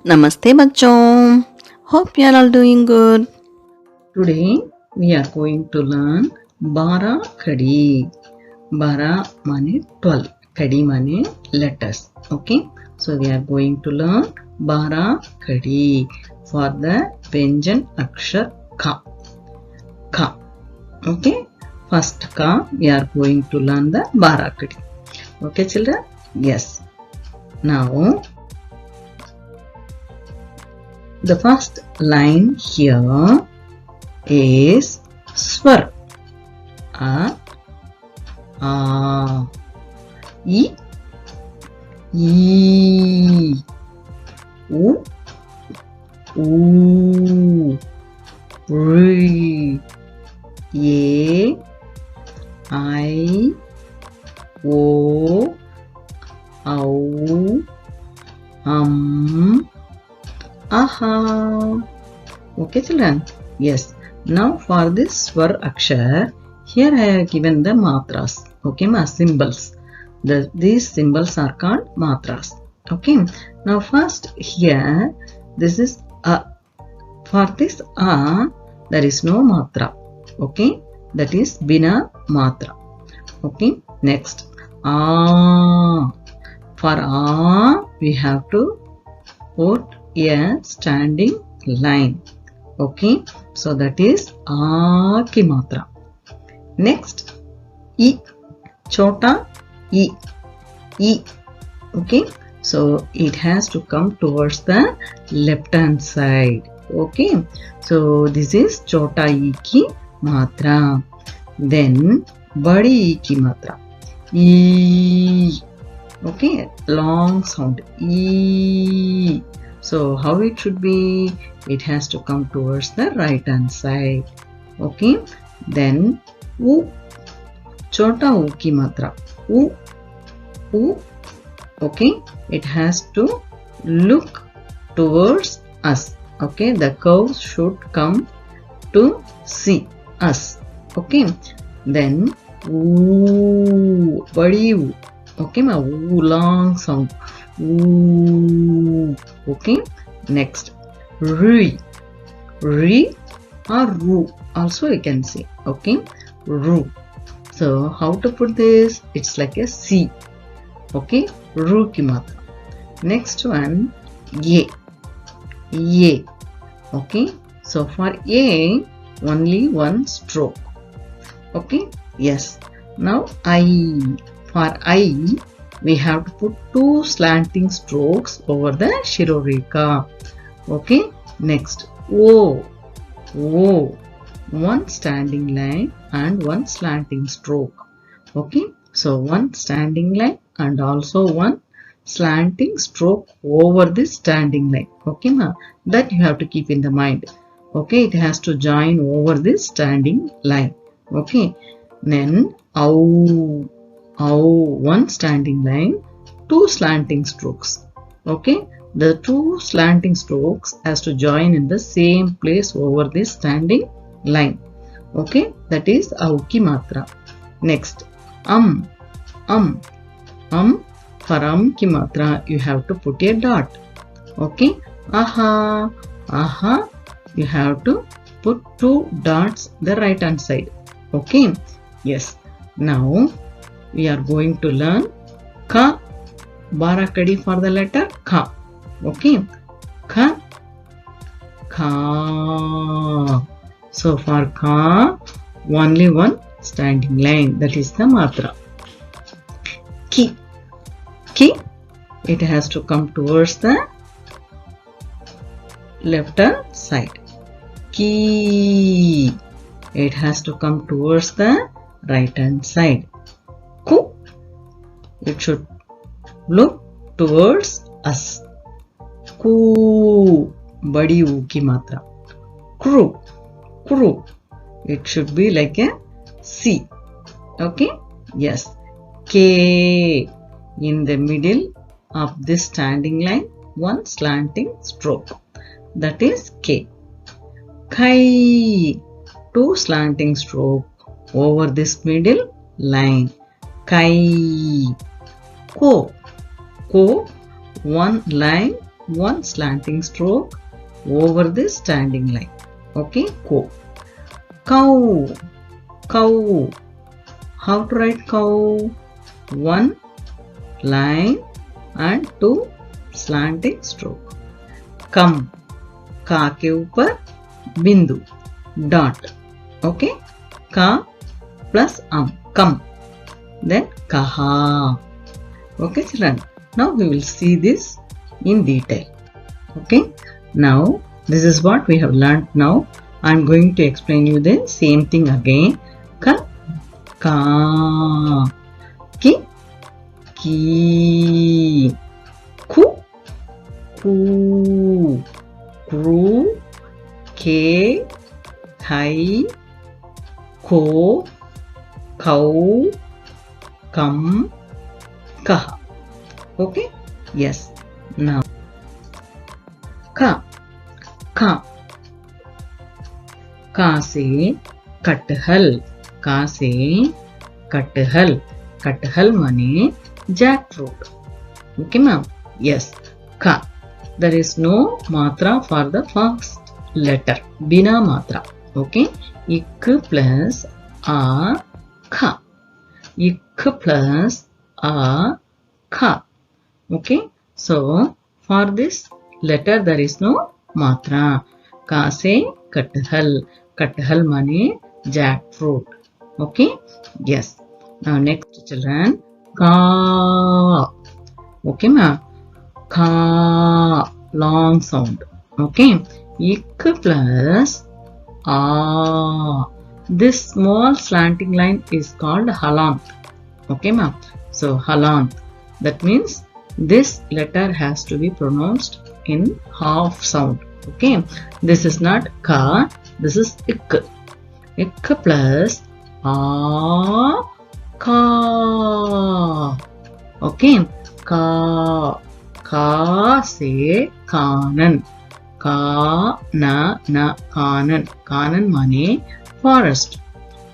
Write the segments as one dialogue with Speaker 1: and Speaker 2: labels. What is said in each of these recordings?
Speaker 1: Namaste bachon. Hope you are all doing good.
Speaker 2: Today we are going to learn Barakhadi. Bara means 12. Khadi means letters. Okay. So we are going to learn Barakhadi for the Vyanjan Akshar Ka. Ka. Okay. First Ka we are going to learn the Barakhadi. Okay children? Yes. Now the first line here is swar. A, I, U, R, E, I, O, Aha. Okay children? Yes. Now for this swar akshar, here I have given the matras. Okay, symbols. These symbols are called matras. Okay. Now first here, this is a. For this a, there is no matra. Okay. That is bina matra. Okay. Next. A. For a, we have to put a standing line. Okay, so that is a ki matra. Next, I, chota I, I. Okay, so it has to come towards the left hand side. Okay, so this is chota I ki matra. Then badi I ki matra. I. Okay, long sound. E. So how it should be? It has to come towards the right hand side. Okay. Then U. Chota U ki matra. U. U. Okay. It has to look towards us. Okay. The curve should come to see us. Okay. Then U. Badi U. Okay, ooh, long sound. Ooh. Okay. Next, ri, ri or ru. Also, you can say. Okay, ru. So, how to put this? It's like a C. Okay, ru ki matra. Next one, ye, ye. Okay. So for a, only one stroke. Okay. Yes. Now I. For I, we have to put two slanting strokes over the Shiroreka. Okay. Next, O. O. One standing line and one slanting stroke. Okay. So, one standing line and also one slanting stroke over this standing line. Okay, ma? That you have to keep in the mind. Okay. It has to join over this standing line. Okay. Then, O. One standing line, two slanting strokes. Okay, the two slanting strokes has to join in the same place over this standing line. Okay, that is auki matra. Next, for ki matra you have to put a dot. Okay, aha, you have to put two dots the right hand side. Okay, yes. Now we are going to learn Ka. Barakhadi for the letter Ka. Okay. Ka. Ka. So for Ka, only one standing line. That is the matra. Ki. Ki. It has to come towards the left hand side. Ki. It has to come towards the right hand side. Ku. It should look towards us. Ku. Badi U ki matra. Kru. Kru. It should be like a C. Okay. Yes. K. In the middle of this standing line, one slanting stroke. That is K. Kai. Two slanting stroke over this middle line. Kai. Ko. Ko. One line one slanting stroke over this standing line. Okay, ko. Cow. Cow. How to write cow? One line and two slanting stroke. Come. का के ऊपर बिंदु dot. Okay, ka plus come. Then kaha. Okay, children. Now we will see this in detail. Okay. Now this is what we have learnt. Now I am going to explain you the same thing again. Ka, ki, ku, kru, ke, kai, ko, kau, kam, kaha. Okay? Yes. Now, ka से कटहल, का से कटहल माने jackfruit. Okay, ma'am? Yes. Ka. There is no matra for the first letter. Bina matra. Okay. Ik plus a ka. Ik plus a ka. Okay. So for this letter there is no matra. Ka se kathal. Kathal mane jackfruit. Okay. Yes. Now next children. Ka. Okay ma'am. Ka. Long sound. Okay. Ik plus a. This small slanting line is called halant. Okay ma'am. So halant. That means this letter has to be pronounced in half sound. Okay. This is not ka. This is ik. Ik plus a ka. Okay. Ka. Ka se kanan. Ka na kanan. Kanan mane forest.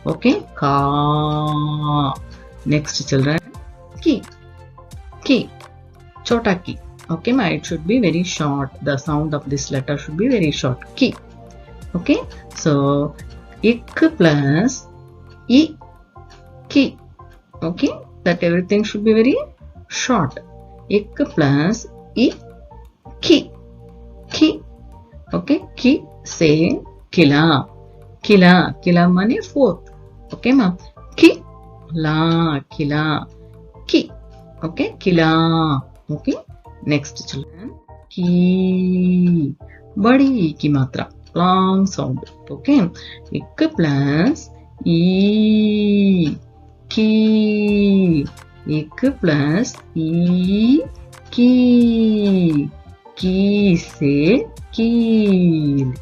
Speaker 2: Okay. Ka. Next children. Ki. Ki. Chota ki. Okay, ma, it should be very short. The sound of this letter should be very short. Ki. Okay. So, ik plus I. Ki. Okay. That everything should be very short. Ik plus I. Ki. Ki. Okay. Ki say kila. Kila. Kila mane fourth. Okay, ma. Ki. La. Kila. Ki. Okay. Kila. Okay. Next children. Ki. Badi ki matra. Long sound. Okay. Ik plus I. Ki. Ik plus I. Ki. Ki se keel.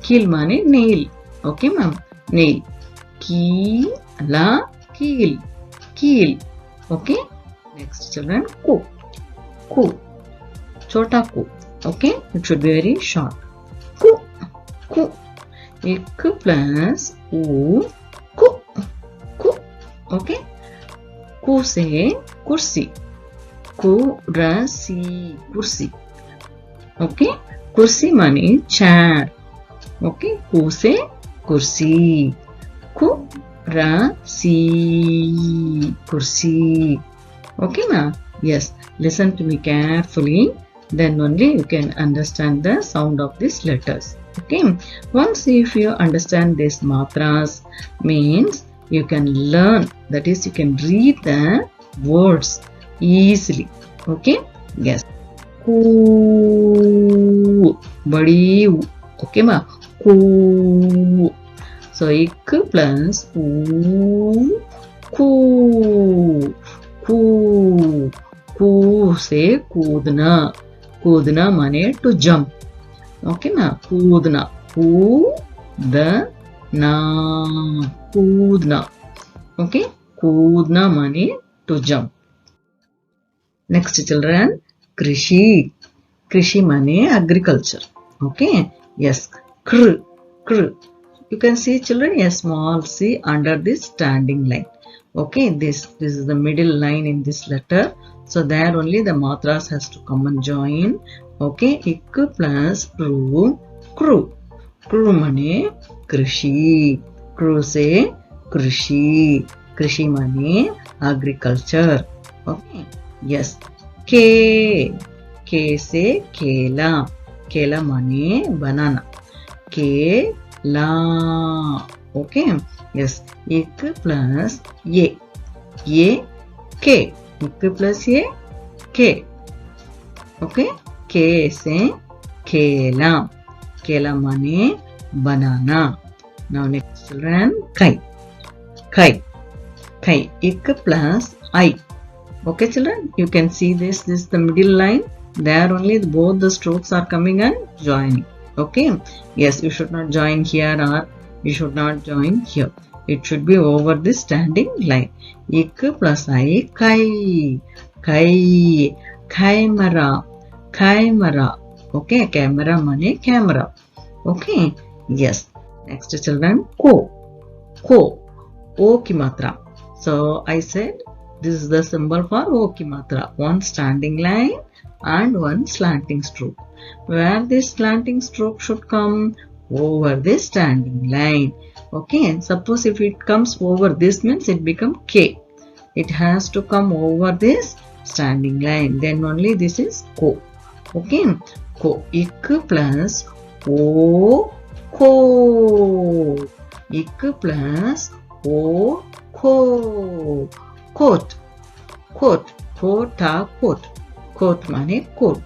Speaker 2: Keel mane nail. Okay ma'am. Nail. Ki la keel. Keel. Okay. Next children. Ku. Ku. Chota ku. Okay. It should be very short. Ku. Ku. Ik plus u. Ku. Ku. Okay. Ku se kursi. Kursi. Kursi. Okay. Kursi mane chair. Okay. Ku se kursi. Kursi. Kursi. Okay ma? Yes. Listen to me carefully. Then only you can understand the sound of these letters. Okay. Once if you understand these matras, means you can learn. That is, you can read the words easily. Okay. Yes. Ku. Badi. Okay ma? Ku. So ik plus u. Ku. Ku. Ku से कूदना. कूदना माने to jump. Okay ना. कूदना. कूदना. कूदना. Okay. कूदना माने to jump. Next children. कृषि. कृषि माने agriculture. Okay. Yes. Kr. Kr. You can see children a small c under this standing line. Okay, this is the middle line in this letter. So there only the matras has to come and join. Okay, ik plus crew, crew. Crew mane krishi. Crew se krishi. Krishi mane agriculture. Okay, yes. K. K se kela. Kela mane banana. Kela. Okay, yes. Ik plus ye. Ye K. Ik plus ye K. Okay, K se kela. Kela mane banana. Now next children, kai. Kai. Kai. Ik plus I. Okay children, you can see this is the middle line. There only both the strokes are coming and joining. Okay, yes, you should not join here or you should not join here. It should be over this standing line. Ik plus I, kai. Kai. Camera. Camera. Okay, camera mane camera. Okay, yes. Next children, ko. Ko. O ki matra. So I said this is the symbol for O ki matra. One standing line and one slanting stroke. Where this slanting stroke should come? Over this standing line. Okay, and suppose if it comes over this means it becomes K. It has to come over this standing line. Then only this is ko. Okay, ko. Ik plus O, ko. Ik plus O, ko. Coat. Coat. Coat. Coat. Coat mane coat.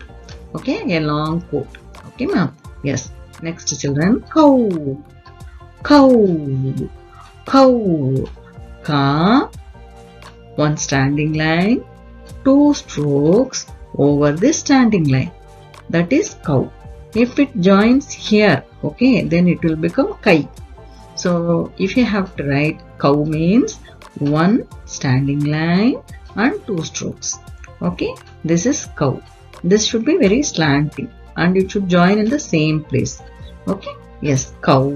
Speaker 2: Okay, a long coat. Okay, ma'am. Yes. Next children, cow. Cow. Cow. Ka. One standing line. Two strokes over this standing line. That is cow. If it joins here, okay, then it will become kai. So if you have to write, cow means one standing line and two strokes. Okay, this is cow. This should be very slanting and it should join in the same place. Okay, yes, cow.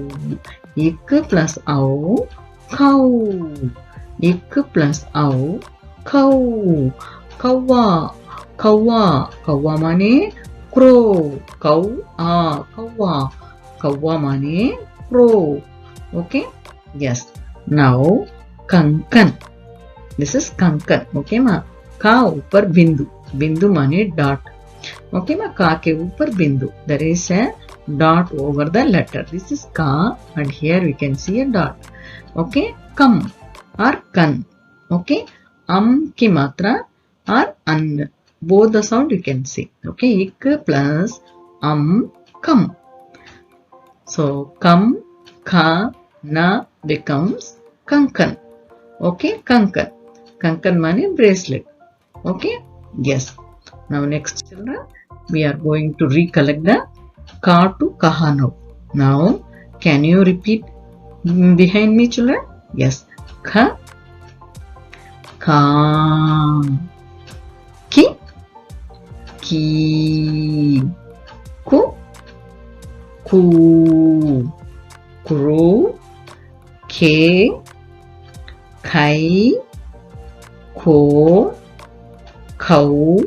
Speaker 2: Ik plus ow, cow. Ik plus ow, cow. Kawwa. Kawwa. Kawwa mane crow. Cow. Kawwa. Kawwa mane crow. Okay, yes. Now kankan. This is kankan. Okay ma. Ka upar bindu. Bindu mane dot. Okay ma. Ka ke upar bindu. There is a dot over the letter. This is ka and here we can see a dot. Okay, kam or kan. Okay, ki matra or an. Both the sound you can see. Okay, ik plus kam. So kam, ka, na becomes kankan. Okay, kankan. Kankan mane bracelet. Okay, yes. Now next children, we are going to recollect the ka to kaha now. Now, can you repeat behind me children? Yes. Ka. Ka. Ki. Ki. Ku. Ku. Kru. Ke. Kai. Ko. Kau.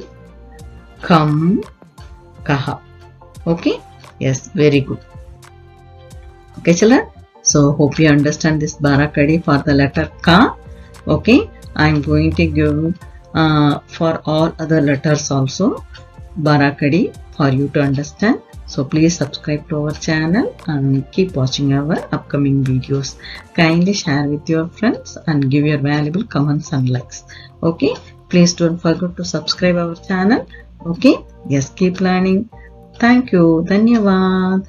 Speaker 2: Kam. Kaha. Okay, yes, very good. Okay children, so hope you understand this Barakhadi for the letter ka. Okay, I am going to give for all other letters also Barakhadi for you to understand. So please subscribe to our channel and keep watching our upcoming videos. Kindly share with your friends and give your valuable comments and likes. Okay, please don't forget to subscribe our channel. Okay, yes, keep learning. Thank you. Dhanyavad.